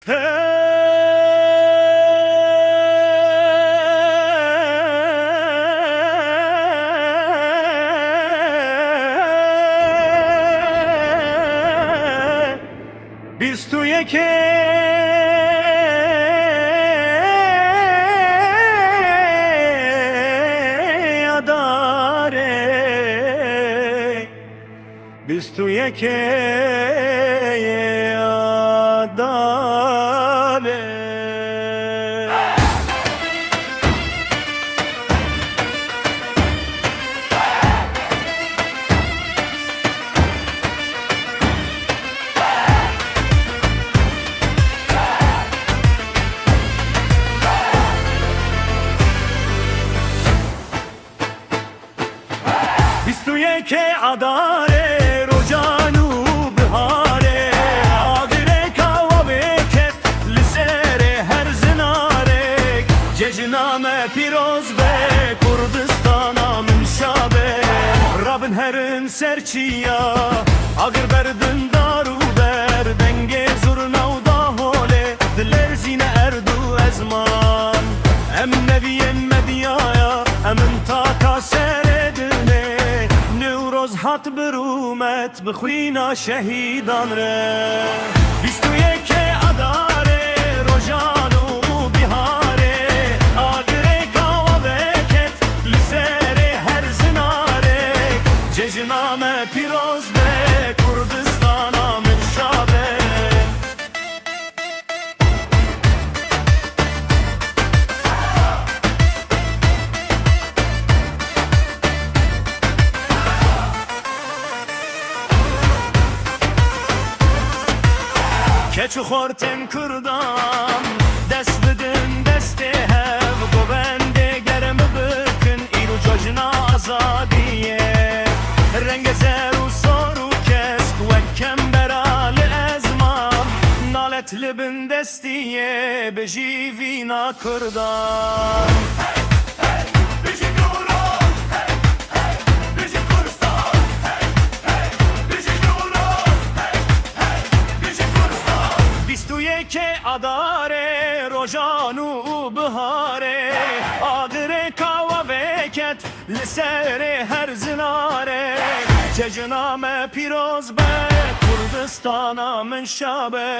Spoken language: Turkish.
Bistuje che adare, bistuje che adare. Bistuje che adare rojanu bihare, agre kava beket lisere her zinare, cejname piroz be Kurdistana münşabe, Rabin herin serçiya agr berdin daru ber, denge zurnav da hole diler zine erdu ezman, em neviyen medyaya em intaka seredine, روز هات برومت بخوینا شهیدان ره بیستویه که اداره روژانو بیهاره آگره گاوا بکت لسره هر زناره ججنام پیروز به کردستانا من شابه keçu xorten kurdam dest bidin deste hev govende gerem bıkın iru cojna azadiye renge zeru soru kesk vekkem berali ezmam nalet libin destiye bejivina kurdam. Bistuje che adare rojanu bihare, agre kava veket lisere her zinare, cejname piroz be Kurdistana min şabe.